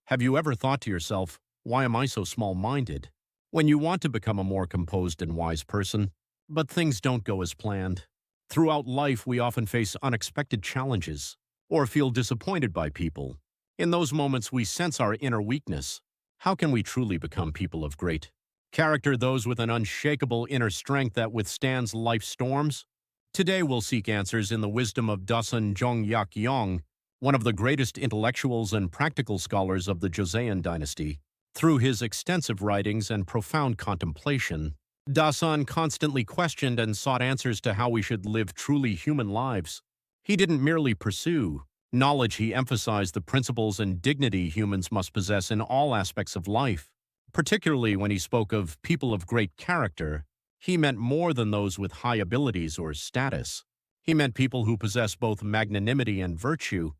Have you ever thought to yourself, why am I so small-minded? When you want to become a more composed and wise person, but things don't go as planned. Throughout life, we often face unexpected challenges or feel disappointed by people. In those moments, we sense our inner weakness. How can we truly become people of great character, those with an unshakable inner strength that withstands life's storms? Today, we'll seek answers in the wisdom of Dasan Jeong Yak-yong, one of the greatest intellectuals and practical scholars of the Joseon Dynasty. Through his extensive writings and profound contemplation, Dasan constantly questioned and sought answers to how we should live truly human lives. He didn't merely pursue knowledge, he emphasized the principles and dignity humans must possess in all aspects of life. Particularly when he spoke of people of great character, he meant more than those with high abilities or status. He meant people who possess both magnanimity and virtue,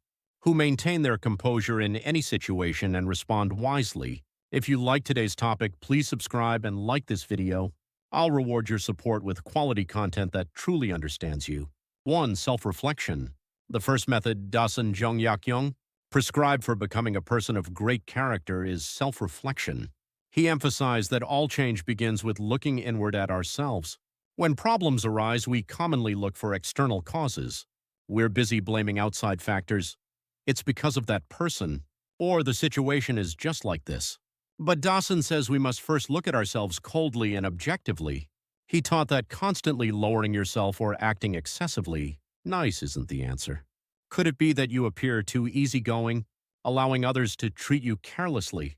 who maintain their composure in any situation and respond wisely. If you like today's topic, please subscribe and like this video. I'll reward your support with quality content that truly understands you. 1. Self-reflection. The first method Dasan Jeong Yak-yong prescribed for becoming a person of great character is self-reflection. He emphasized that all change begins with looking inward at ourselves. When problems arise, we commonly look for external causes. We're busy blaming outside factors. It's because of that person, or the situation is just like this. But Dasan says we must first look at ourselves coldly and objectively. He taught that constantly lowering yourself or acting excessively nice isn't the answer. Could it be that you appear too easygoing, allowing others to treat you carelessly?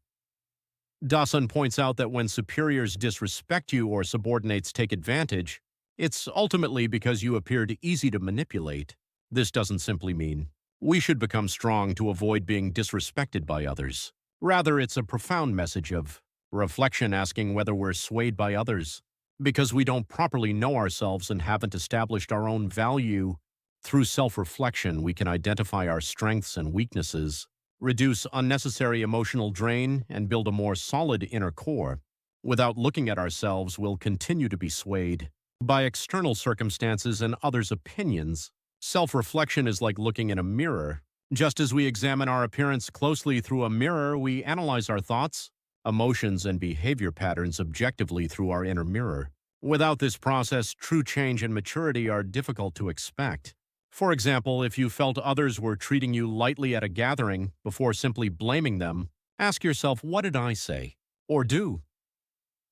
Dasan points out that when superiors disrespect you or subordinates take advantage, it's ultimately because you appeared easy to manipulate. This doesn't simply mean we should become strong to avoid being disrespected by others. Rather, it's a profound message of reflection, asking whether we're swayed by others because we don't properly know ourselves and haven't established our own value. Through self-reflection, we can identify our strengths and weaknesses, reduce unnecessary emotional drain, and build a more solid inner core. Without looking at ourselves, we'll continue to be swayed by external circumstances and others' opinions. Self-reflection is like looking in a mirror. Just as we examine our appearance closely through a mirror, we analyze our thoughts, emotions, and behavior patterns objectively through our inner mirror. Without this process, true change and maturity are difficult to expect. For example, if you felt others were treating you lightly at a gathering, before simply blaming them, ask yourself, what did I say or do?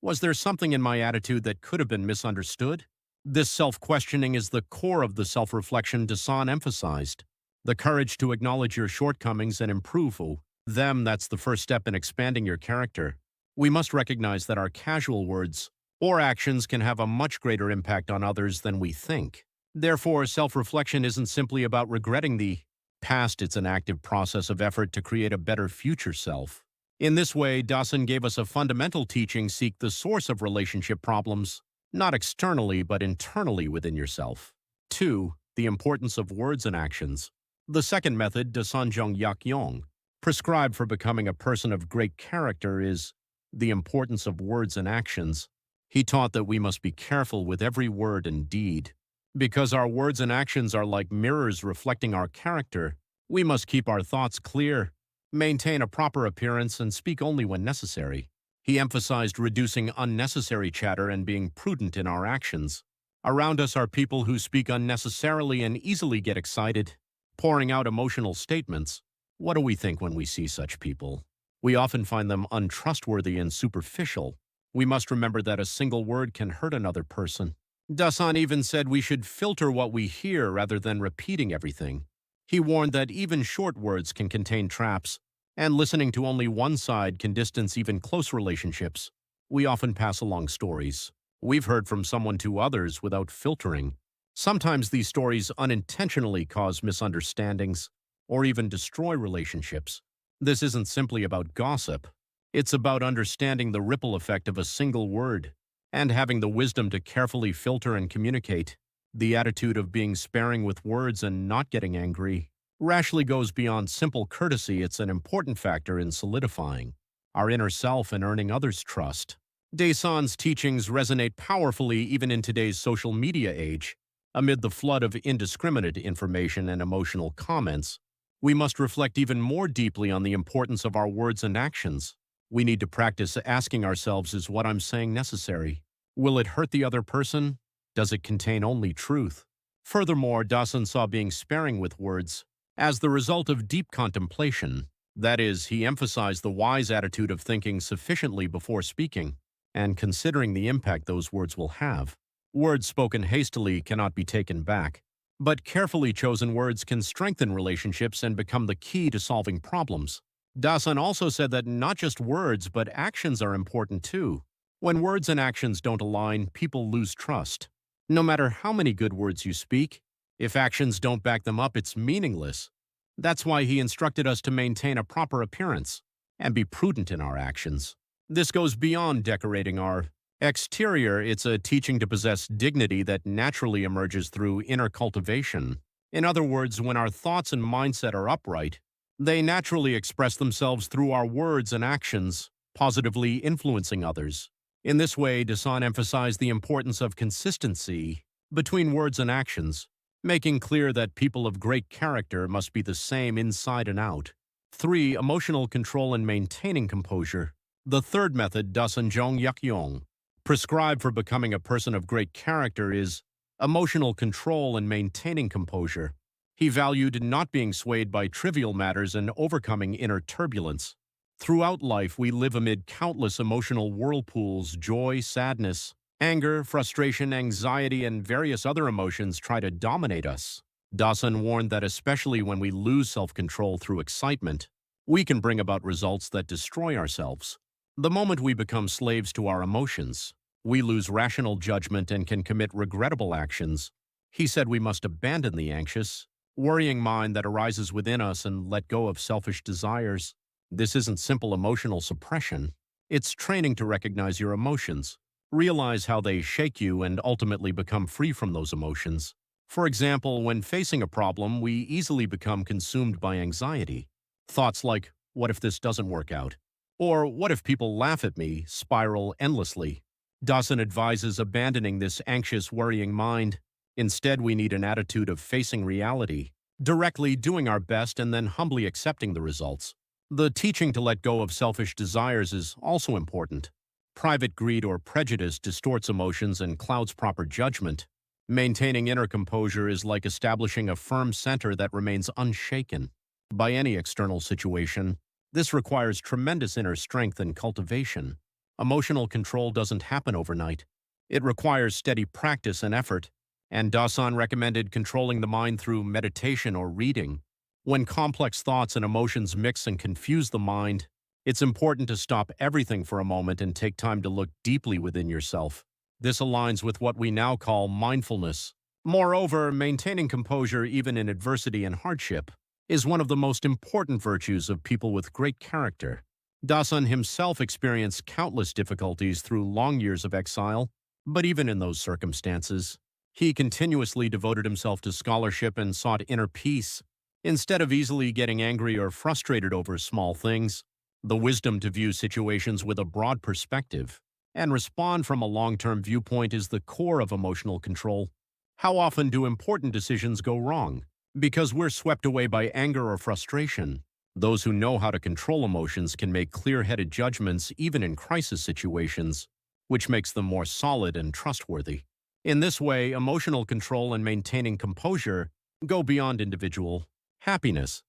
Was there something in my attitude that could have been misunderstood? This self-questioning is the core of the self-reflection Dasan emphasized. The courage to acknowledge your shortcomings and improve them, that's the first step in expanding your character. We must recognize that our casual words or actions can have a much greater impact on others than we think. Therefore, self-reflection isn't simply about regretting the past, it's an active process of effort to create a better future self. In this way, Dasan gave us a fundamental teaching: seek the source of relationship problems, not externally but internally within yourself. 2. The importance of words and actions. The second method, Dasan Jeong Yak-yong prescribed for becoming a person of great character, is the importance of words and actions. He taught that we must be careful with every word and deed. Because our words and actions are like mirrors reflecting our character, we must keep our thoughts clear, maintain a proper appearance, and speak only when necessary. He emphasized reducing unnecessary chatter and being prudent in our actions. Around us are people who speak unnecessarily and easily get excited, pouring out emotional statements. What do we think when we see such people? We often find them untrustworthy and superficial. We must remember that a single word can hurt another person. Dasan even said we should filter what we hear rather than repeating everything. He warned that even short words can contain traps, and listening to only one side can distance even close relationships. We often pass along stories we've heard from someone to others without filtering. Sometimes these stories unintentionally cause misunderstandings or even destroy relationships. This isn't simply about gossip. It's about understanding the ripple effect of a single word and having the wisdom to carefully filter and communicate. The attitude of being sparing with words and not getting angry rashly goes beyond simple courtesy. It's an important factor in solidifying our inner self and earning others' trust. Dasan's teachings resonate powerfully even in today's social media age. Amid the flood of indiscriminate information and emotional comments, we must reflect even more deeply on the importance of our words and actions. We need to practice asking ourselves, is what I'm saying necessary? Will it hurt the other person? Does it contain only truth? Furthermore, Dasan saw being sparing with words as the result of deep contemplation. That is, he emphasized the wise attitude of thinking sufficiently before speaking and considering the impact those words will have. Words spoken hastily cannot be taken back, but carefully chosen words can strengthen relationships and become the key to solving problems. Dasan also said that not just words, but actions are important too. When words and actions don't align, people lose trust. No matter how many good words you speak, if actions don't back them up, it's meaningless. That's why he instructed us to maintain a proper appearance and be prudent in our actions. This goes beyond decorating our exterior. It's a teaching to possess dignity that naturally emerges through inner cultivation. In other words, when our thoughts and mindset are upright, they naturally express themselves through our words and actions, positively influencing others. In this way, Dasan emphasized the importance of consistency between words and actions, making clear that people of great character must be the same inside and out. 3. Emotional control and maintaining composure. The third method Dasan Jeong Yak-yong prescribed for becoming a person of great character is emotional control and maintaining composure. He valued not being swayed by trivial matters and overcoming inner turbulence. Throughout life, we live amid countless emotional whirlpools. Joy, sadness, anger, frustration, anxiety, and various other emotions try to dominate us. Dasan warned that especially when we lose self-control through excitement, we can bring about results that destroy ourselves. The moment we become slaves to our emotions, we lose rational judgment and can commit regrettable actions. He said we must abandon the anxious, worrying mind that arises within us and let go of selfish desires. This isn't simple emotional suppression. It's training to recognize your emotions, realize how they shake you, and ultimately become free from those emotions. For example, when facing a problem, we easily become consumed by anxiety. Thoughts like, what if this doesn't work out? Or what if people laugh at me, spiral endlessly. Dasan advises abandoning this anxious, worrying mind. Instead, we need an attitude of facing reality, directly doing our best, and then humbly accepting the results. The teaching to let go of selfish desires is also important. Private greed or prejudice distorts emotions and clouds proper judgment. Maintaining inner composure is like establishing a firm center that remains unshaken by any external situation. This requires tremendous inner strength and cultivation. Emotional control doesn't happen overnight. It requires steady practice and effort, and Dasan recommended controlling the mind through meditation or reading. When complex thoughts and emotions mix and confuse the mind, it's important to stop everything for a moment and take time to look deeply within yourself. This aligns with what we now call mindfulness. Moreover, maintaining composure even in adversity and hardship is one of the most important virtues of people with great character. Dasan himself experienced countless difficulties through long years of exile, but even in those circumstances, he continuously devoted himself to scholarship and sought inner peace. Instead of easily getting angry or frustrated over small things, the wisdom to view situations with a broad perspective and respond from a long-term viewpoint is the core of emotional control. How often do important decisions go wrong? Because we're swept away by anger or frustration. Those who know how to control emotions can make clear-headed judgments even in crisis situations, which makes them more solid and trustworthy. In this way, emotional control and maintaining composure go beyond individual happiness.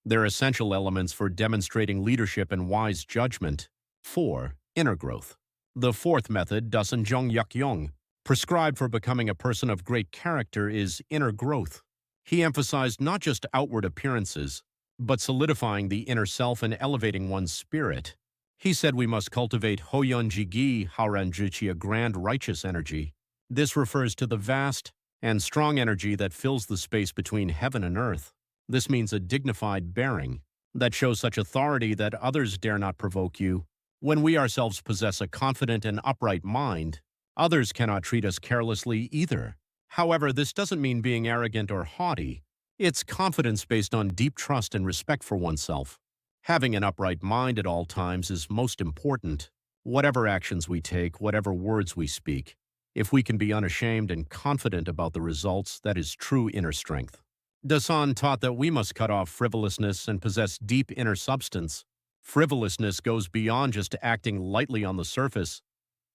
They're essential elements for demonstrating leadership and wise judgment. 4. Inner growth. The fourth method Dasan Jeong Yak-yong prescribed for becoming a person of great character is inner growth. He emphasized not just outward appearances, but solidifying the inner self and elevating one's spirit. He said we must cultivate Hoyeon Jigi Haranjuchi, a grand righteous energy. This refers to the vast and strong energy that fills the space between heaven and earth. This means a dignified bearing that shows such authority that others dare not provoke you. When we ourselves possess a confident and upright mind, others cannot treat us carelessly either. However, this doesn't mean being arrogant or haughty. It's confidence based on deep trust and respect for oneself. Having an upright mind at all times is most important. Whatever actions we take, whatever words we speak, if we can be unashamed and confident about the results, that is true inner strength. Dasan taught that we must cut off frivolousness and possess deep inner substance. Frivolousness goes beyond just acting lightly on the surface.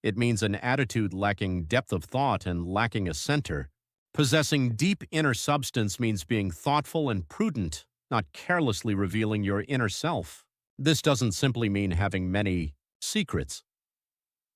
It means an attitude lacking depth of thought and lacking a center. Possessing deep inner substance means being thoughtful and prudent, not carelessly revealing your inner self. This doesn't simply mean having many secrets.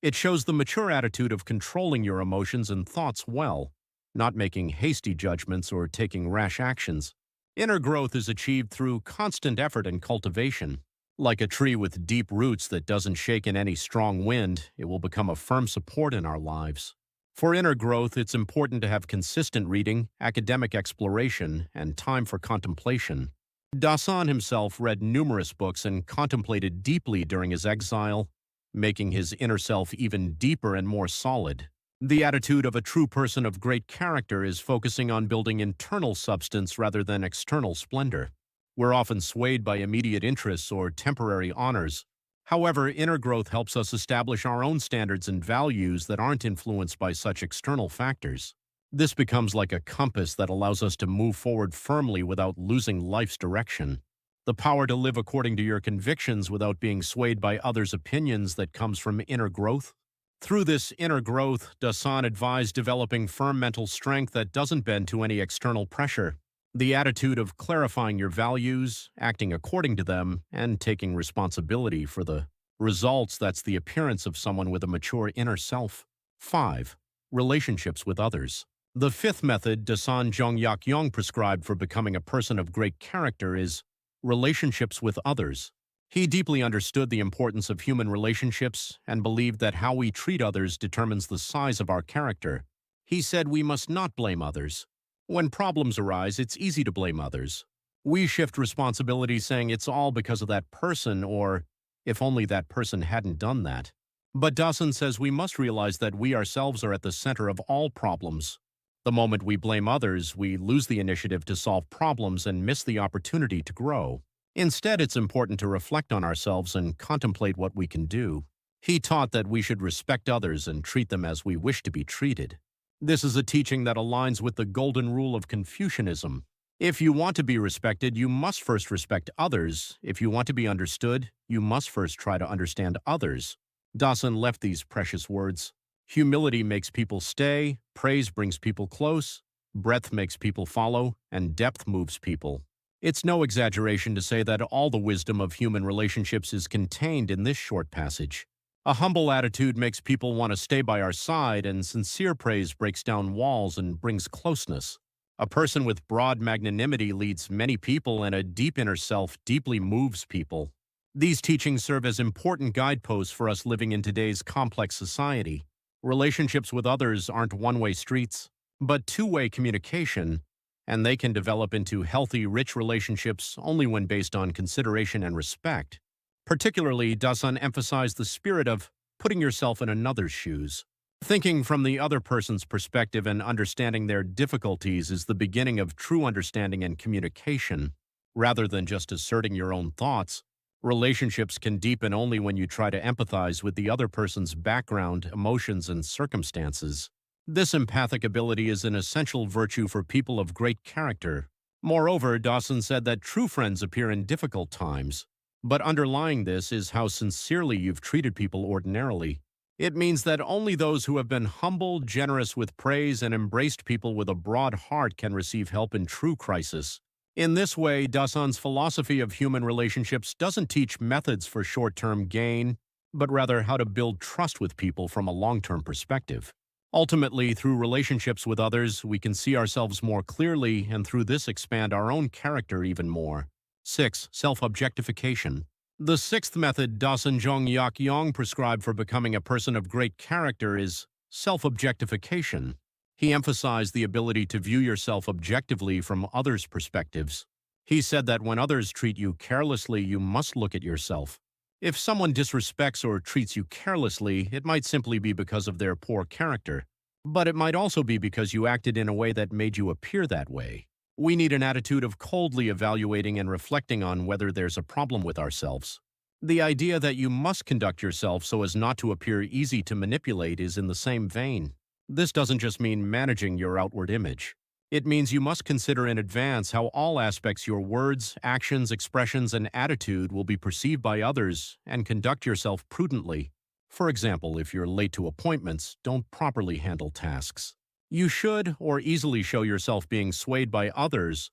It shows the mature attitude of controlling your emotions and thoughts well, not making hasty judgments or taking rash actions. Inner growth is achieved through constant effort and cultivation. Like a tree with deep roots that doesn't shake in any strong wind, it will become a firm support in our lives. For inner growth, it's important to have consistent reading, academic exploration, and time for contemplation. Dasan himself read numerous books and contemplated deeply during his exile, making his inner self even deeper and more solid. The attitude of a true person of great character is focusing on building internal substance rather than external splendor. We're often swayed by immediate interests or temporary honors. However, inner growth helps us establish our own standards and values that aren't influenced by such external factors. This becomes like a compass that allows us to move forward firmly without losing life's direction. The power to live according to your convictions without being swayed by others' opinions that comes from inner growth. Through this inner growth, Dasan advised developing firm mental strength that doesn't bend to any external pressure. The attitude of clarifying your values, acting according to them, and taking responsibility for the results, that's the appearance of someone with a mature inner self. 5. Relationships with others. The fifth method Dasan Jeong Yak-yong prescribed for becoming a person of great character is relationships with others. He deeply understood the importance of human relationships and believed that how we treat others determines the size of our character. He said we must not blame others. When problems arise, it's easy to blame others. We shift responsibility saying it's all because of that person or if only that person hadn't done that. But Dasan says we must realize that we ourselves are at the center of all problems. The moment we blame others, we lose the initiative to solve problems and miss the opportunity to grow. Instead, it's important to reflect on ourselves and contemplate what we can do. He taught that we should respect others and treat them as we wish to be treated. This is a teaching that aligns with the golden rule of Confucianism. If you want to be respected, you must first respect others. If you want to be understood, you must first try to understand others. Dasan left these precious words. Humility makes people stay, praise brings people close, breadth makes people follow, and depth moves people. It's no exaggeration to say that all the wisdom of human relationships is contained in this short passage. A humble attitude makes people want to stay by our side, and sincere praise breaks down walls and brings closeness. A person with broad magnanimity leads many people, and a deep inner self deeply moves people. These teachings serve as important guideposts for us living in today's complex society. Relationships with others aren't one-way streets, but two-way communication, and they can develop into healthy, rich relationships only when based on consideration and respect. Particularly, Dasan emphasized the spirit of putting yourself in another's shoes. Thinking from the other person's perspective and understanding their difficulties is the beginning of true understanding and communication. Rather than just asserting your own thoughts, relationships can deepen only when you try to empathize with the other person's background, emotions, and circumstances. This empathic ability is an essential virtue for people of great character. Moreover, Dasan said that true friends appear in difficult times. But underlying this is how sincerely you've treated people ordinarily. It means that only those who have been humble, generous with praise, and embraced people with a broad heart can receive help in true crisis. In this way, Dasan's philosophy of human relationships doesn't teach methods for short-term gain, but rather how to build trust with people from a long-term perspective. Ultimately, through relationships with others, we can see ourselves more clearly and through this expand our own character even more. 6. Self-objectification. The sixth method Dasan Jeong Yak-yong prescribed for becoming a person of great character is self-objectification. He emphasized the ability to view yourself objectively from others' perspectives. He said that when others treat you carelessly, you must look at yourself. If someone disrespects or treats you carelessly, it might simply be because of their poor character. But it might also be because you acted in a way that made you appear that way. We need an attitude of coldly evaluating and reflecting on whether there's a problem with ourselves. The idea that you must conduct yourself so as not to appear easy to manipulate is in the same vein. This doesn't just mean managing your outward image. It means you must consider in advance how all aspects your words, actions, expressions, and attitude will be perceived by others and conduct yourself prudently. For example, if you're late to appointments, don't properly handle tasks. You should or easily show yourself being swayed by others.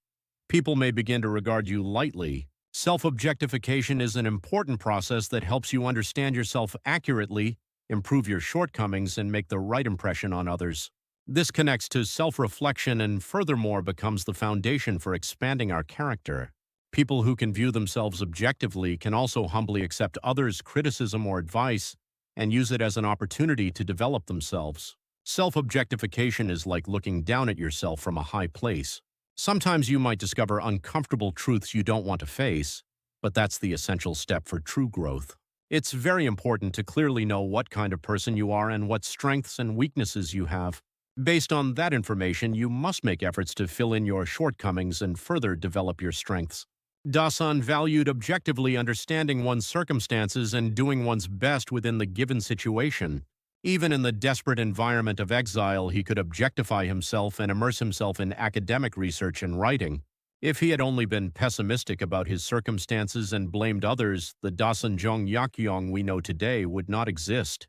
People may begin to regard you lightly. Self-objectification is an important process that helps you understand yourself accurately, improve your shortcomings, and make the right impression on others. This connects to self-reflection and furthermore becomes the foundation for expanding our character. People who can view themselves objectively can also humbly accept others' criticism or advice and use it as an opportunity to develop themselves. Self-objectification is like looking down at yourself from a high place. Sometimes you might discover uncomfortable truths you don't want to face, but that's the essential step for true growth. It's very important to clearly know what kind of person you are and what strengths and weaknesses you have. Based on that information, you must make efforts to fill in your shortcomings and further develop your strengths. Dasan valued objectively understanding one's circumstances and doing one's best within the given situation. Even in the desperate environment of exile, he could objectify himself and immerse himself in academic research and writing. If he had only been pessimistic about his circumstances and blamed others, the Dasan Jeong Yak-yong we know today would not exist.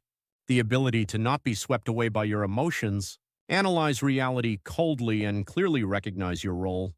The ability to not be swept away by your emotions, analyze reality coldly, and clearly recognize your role.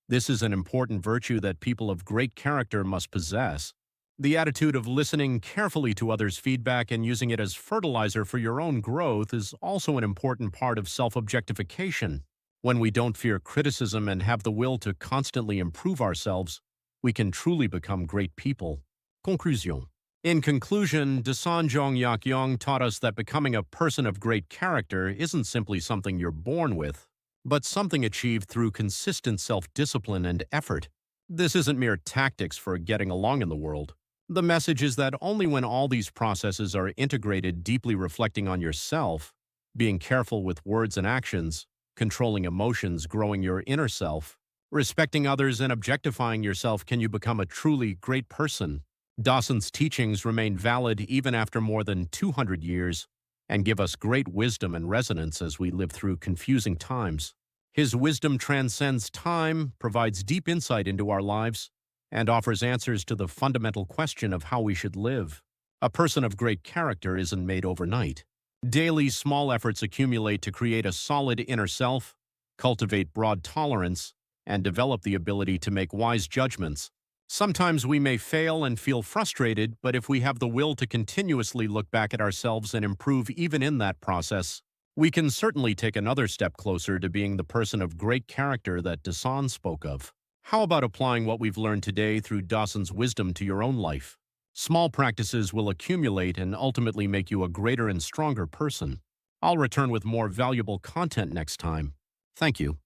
This is an important virtue that people of great character must possess. The attitude of listening carefully to others' feedback and using it as fertilizer for your own growth is also an important part of self-objectification. When we don't fear criticism and have the will to constantly improve ourselves, we can truly become great people. Conclusion. In conclusion, Dasan Jeong Yak-yong taught us that becoming a person of great character isn't simply something you're born with, but something achieved through consistent self-discipline and effort. This isn't mere tactics for getting along in the world. The message is that only when all these processes are integrated, deeply reflecting on yourself, being careful with words and actions, controlling emotions, growing your inner self, respecting others, and objectifying yourself, can you become a truly great person. Dasan's teachings remain valid even after more than 200 years and give us great wisdom and resonance as we live through confusing times. His wisdom transcends time, provides deep insight into our lives, and offers answers to the fundamental question of how we should live. A person of great character isn't made overnight. Daily small efforts accumulate to create a solid inner self, cultivate broad tolerance, and develop the ability to make wise judgments. Sometimes we may fail and feel frustrated, but if we have the will to continuously look back at ourselves and improve even in that process, we can certainly take another step closer to being the person of great character that Dasan spoke of. How about applying what we've learned today through Dasan's wisdom to your own life? Small practices will accumulate and ultimately make you a greater and stronger person. I'll return with more valuable content next time. Thank you.